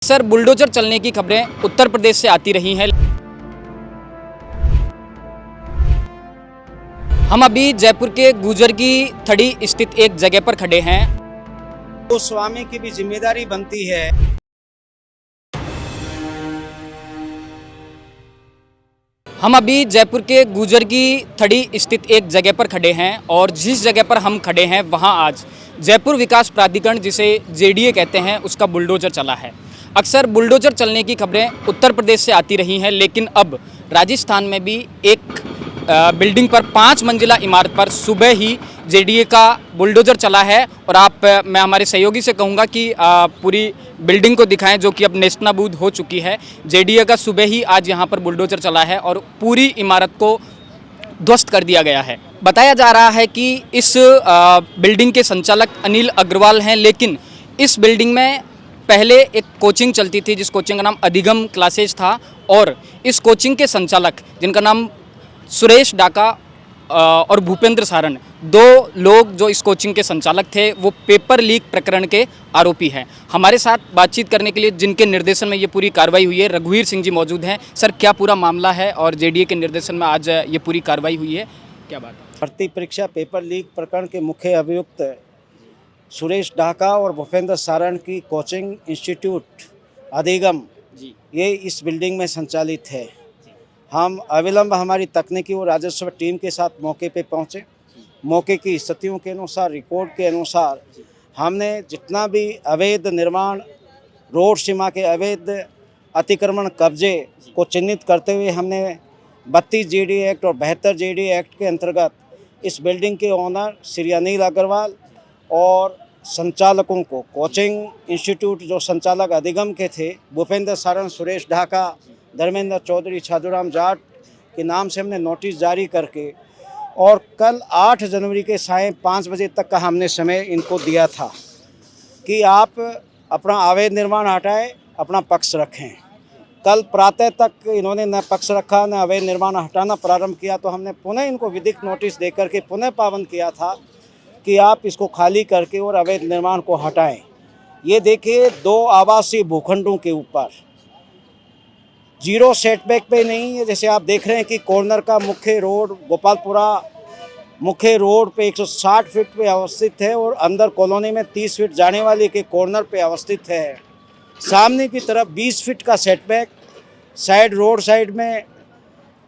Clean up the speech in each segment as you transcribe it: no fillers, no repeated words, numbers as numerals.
Sir, bulldozer चलने की खबरें उत्तर प्रदेश से आती रही हैं। हम अभी जयपुर के गुजर की थड़ी स्थित एक जगह पर खड़े हैं। तो स्वामी की भी जिम्मेदारी बनती है। हम अभी जयपुर के गुजर की थड़ी स्थित एक जगह पर खड़े हैं और जिस जगह पर हम खड़े हैं वहां आज जयपुर विकास प्राधिकरण, जिसे जेडीए कहते हैं, उसका बुलडोजर चला है। अक्सर बुलडोजर चलने की खबरें उत्तर प्रदेश से आती रही हैं, लेकिन अब राजस्थान में भी एक बिल्डिंग पर 5 मंजिला इमारत पर सुबह ही जेडीए का बुलडोजर चला है। और मैं हमारे सहयोगी से कहूँगा कि पूरी बिल्डिंग को दिखाएं, जो कि अब नेस्तनाबूद हो चुकी है। जेडीए का सुबह ही आज यहाँ पर बुलडोजर चला है और पूरी इमारत को ध्वस्त कर दिया गया है। बताया जा रहा है कि इस बिल्डिंग के संचालक अनिल अग्रवाल हैं, लेकिन इस बिल्डिंग में पहले एक कोचिंग चलती थी जिस कोचिंग का नाम अधिगम क्लासेज था, और इस कोचिंग के संचालक, जिनका नाम सुरेश डाका और भूपेंद्र सारण, 2 लोग जो इस कोचिंग के संचालक थे, वो पेपर लीक प्रकरण के आरोपी हैं। हमारे साथ बातचीत करने के लिए, जिनके निर्देशन में ये पूरी कार्रवाई हुई है, रघुवीर सिंह जी मौजूद हैं। सर, क्या पूरा मामला है और जेडीए के निर्देशन में आज ये पूरी कार्रवाई हुई है, क्या बात है? भर्ती परीक्षा पेपर लीक प्रकरण के मुख्य अभियुक्त सुरेश डाका और भूपेंद्र सारण की कोचिंग इंस्टीट्यूट अधिगम जी ये इस बिल्डिंग में संचालित है। हम अविलंब हमारी तकनीकी और राजस्व टीम के साथ मौके पे पहुंचे। मौके की स्थितियों के अनुसार, रिकॉर्ड के अनुसार हमने जितना भी अवैध निर्माण, रोड सीमा के अवैध अतिक्रमण, कब्जे को चिन्हित करते हुए हमने 32 जीडी एक्ट और 72 जीडी एक्ट के अंतर्गत इस बिल्डिंग के ओनर श्री अनिल अग्रवाल और संचालकों को, कोचिंग इंस्टीट्यूट जो संचालक अधिगम के थे, भूपेंद्र सारण, सुरेश ढाका, धर्मेंद्र चौधरी, छाजूराम जाट के नाम से हमने नोटिस जारी करके, और कल 8 जनवरी के सायं 5 बजे तक का हमने समय इनको दिया था कि आप अपना अवैध निर्माण हटाएं, अपना पक्ष रखें। कल प्रातः तक इन्होंने न पक्ष रखा न अवैध निर्माण हटाना प्रारंभ किया, तो हमने पुनः इनको विधिक नोटिस देकर के पुनः पाबंद किया था कि आप इसको खाली करके और अवैध निर्माण को हटाएं। ये देखिए, 2 आवासीय भूखंडों के ऊपर जीरो सेटबैक पे नहीं है। जैसे आप देख रहे हैं कि कॉर्नर का मुख्य रोड गोपालपुरा मुख्य रोड पे 160 फीट पे अवस्थित है और अंदर कॉलोनी में 30 फीट जाने वाले के कॉर्नर पे अवस्थित है। सामने की तरफ 20 फीट का सेटबैक, साइड रोड साइड में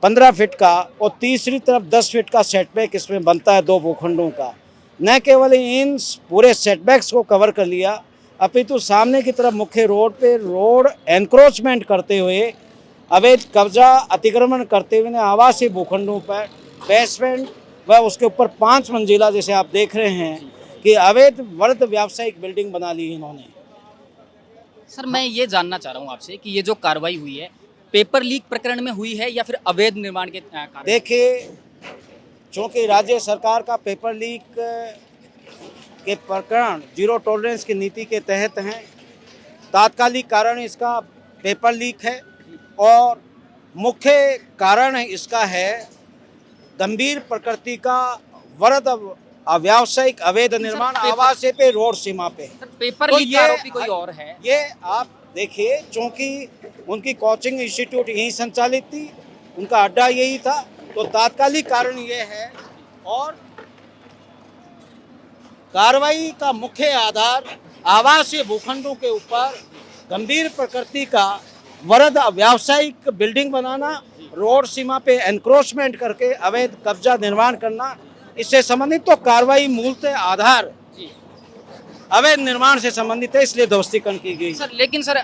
15 फीट का, और तीसरी तरफ 10 फीट का सेटबैक इसमें बनता है 2 भूखंडों का। न केवल इन पूरे सेटबैक्स को कवर कर लिया, अपितु सामने की तरफ मुख्य रोड पे रोड एनक्रोचमेंट करते हुए, अवैध कब्जा अतिक्रमण करते हुए आवासीय भूखंडों पर बेसमेंट व उसके ऊपर 5 मंजिला, जैसे आप देख रहे हैं कि अवैध वर्ग व्यावसायिक बिल्डिंग बना ली इन्होंने। सर, मैं ये जानना चाह रहा हूँ आपसे कि ये जो कार्रवाई हुई है, पेपर लीक प्रकरण में हुई है या फिर अवैध निर्माण के कारण? देखिए, चूँकि राज्य सरकार का पेपर लीक के प्रकरण जीरो टॉलरेंस की नीति के तहत हैं, तात्कालिक कारण इसका पेपर लीक है और मुख्य कारण इसका है गंभीर प्रकृति का वृहद अव्यावसायिक अवैध निर्माण आवासीय पे, रोड सीमा पे। पेपर तो लीक का आरोपी कोई और है? ये आप देखिए, चूँकि उनकी कोचिंग इंस्टीट्यूट यहीं संचालित थी, उनका अड्डा यही था, तो तात्कालिक कारण ये है। और कार्रवाई का मुख्य आधार आवासीय भूखंडों के ऊपर गंभीर प्रकृति का वृहद व्यावसायिक बिल्डिंग बनाना, रोड सीमा पे एनक्रोचमेंट करके अवैध कब्जा निर्माण करना, इससे संबंधित तो कार्रवाई मूलतः आधार अवैध निर्माण से संबंधित है, इसलिए ध्वस्तीकरण की गई। सर, लेकिन सर,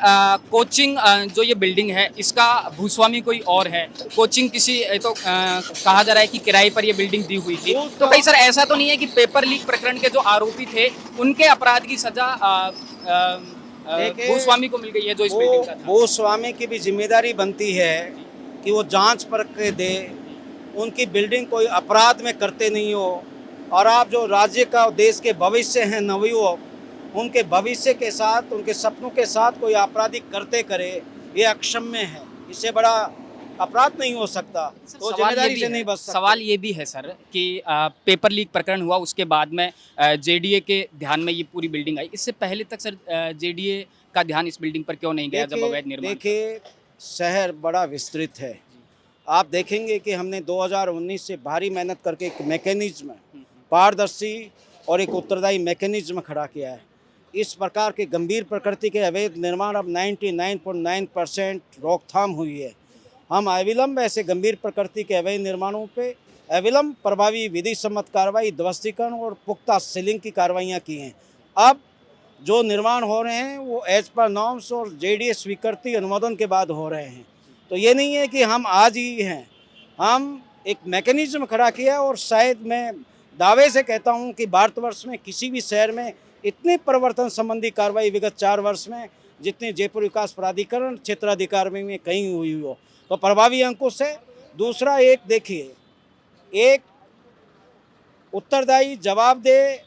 कोचिंग जो ये बिल्डिंग है, इसका भूस्वामी कोई और है। कोचिंग किसी तो कहा जा रहा है कि किराए पर ये बिल्डिंग दी हुई थी, तो कहीं सर ऐसा तो नहीं है कि पेपर लीक प्रकरण के जो आरोपी थे उनके अपराध की सजा भूस्वामी को मिल गई है जो इस बिल्डिंग का था? भूस्वामी की भी जिम्मेदारी बनती है कि वो जांच परख के दे, उनकी बिल्डिंग कोई अपराध में करते नहीं हो। और आप जो राज्य का और देश के भविष्य हैं नवयुवक, उनके भविष्य के साथ, उनके सपनों के साथ कोई आपराधिक करते करे, ये अक्षम्य है। इससे बड़ा अपराध नहीं हो सकता, तो जिम्मेदारी से नहीं बच सकता। सवाल ये भी है सर कि पेपर लीक प्रकरण हुआ, उसके बाद में जेडीए के ध्यान में ये पूरी बिल्डिंग आई। इससे पहले तक सर जेडीए आपका ध्यान इस बिल्डिंग पर क्यों नहीं गया जब अवैध निर्माण? देखिए, शहर बड़ा विस्तृत है। आप देखेंगे कि हमने 2019 से भारी मेहनत करके एक मैकेनिज्म, पारदर्शी और एक उत्तरदायी मैकेनिज्म खड़ा किया है। इस प्रकार के गंभीर प्रकृति के अवैध निर्माण अब 99.9% रोकथाम हुई है। हम अविलंब ऐसे गंभीर प्रकृति के अवैध निर्माणों पे अविलंब प्रभावी विधि सम्मत कार्रवाई, ध्वस्तीकरण और पुख्ता सीलिंग की कार्रवाइयाँ की हैं। अब जो निर्माण हो रहे हैं वो एज पर नॉर्म्स और जेडीएस स्वीकृति अनुमोदन के बाद हो रहे हैं। तो ये नहीं है कि हम आज ही हैं, हम एक मैकेनिज्म खड़ा किया और शायद मैं दावे से कहता हूँ कि भारतवर्ष में किसी भी शहर में इतनी परिवर्तन संबंधी कार्रवाई विगत 4 वर्ष में जितनी जयपुर विकास प्राधिकरण क्षेत्राधिकार में कहीं हुई हो, तो प्रभावी अंकुश है। दूसरा, एक देखिए, एक उत्तरदायी, जवाबदेह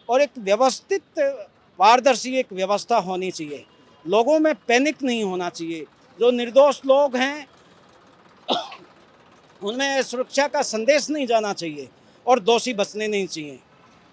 और एक व्यवस्थित, पारदर्शी एक व्यवस्था होनी चाहिए। लोगों में पैनिक नहीं होना चाहिए। जो निर्दोष लोग हैं उनमें सुरक्षा का संदेश नहीं जाना चाहिए और दोषी बचने नहीं चाहिए।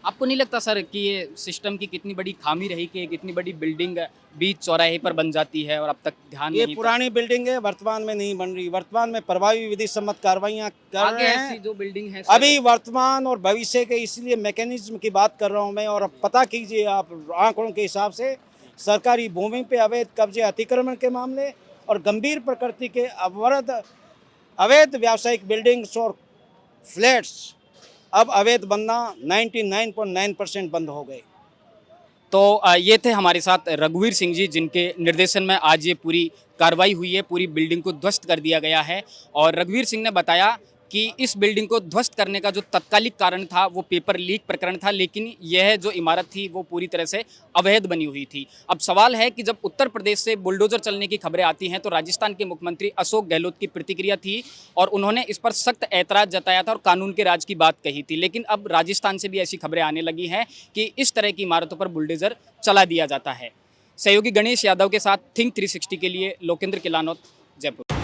आपको नहीं लगता सर कि ये सिस्टम की कितनी बड़ी खामी रही कि एक इतनी बड़ी बिल्डिंग बीच चौराहे पर बन जाती है और अब तक ध्यान ये नहीं? पुरानी बिल्डिंग है, वर्तमान में नहीं बन रही। वर्तमान में प्रभावी विधि सम्मत कार्रवाइयाँ कर आगे रहे ऐसी हैं। जो बिल्डिंग है अभी वर्तमान और भविष्य के, इसलिए मैकेनिज्म की बात कर रहा हूँ मैं। और अब पता कीजिए आप आंकड़ों के हिसाब से, सरकारी भूमि पे अवैध कब्जे, अतिक्रमण के मामले और गंभीर प्रकृति के अवैध व्यावसायिक बिल्डिंग्स और फ्लैट्स अब अवैध बनना 99.9% बंद हो गए। तो ये थे हमारे साथ रघुवीर सिंह जी, जिनके निर्देशन में आज ये पूरी कार्रवाई हुई है, पूरी बिल्डिंग को ध्वस्त कर दिया गया है। और रघुवीर सिंह ने बताया कि इस बिल्डिंग को ध्वस्त करने का जो तत्कालिक कारण था वो पेपर लीक प्रकरण था, लेकिन यह जो इमारत थी वो पूरी तरह से अवैध बनी हुई थी। अब सवाल है कि जब उत्तर प्रदेश से बुलडोजर चलने की खबरें आती हैं तो राजस्थान के मुख्यमंत्री अशोक गहलोत की प्रतिक्रिया थी और उन्होंने इस पर सख्त ऐतराज़ जताया था और कानून के राज की बात कही थी। लेकिन अब राजस्थान से भी ऐसी खबरें आने लगी हैं कि इस तरह की इमारतों पर बुलडोजर चला दिया जाता है। सहयोगी गणेश यादव के साथ थिंक 360 के लिए लोकेंद्र किलानौत, जयपुर।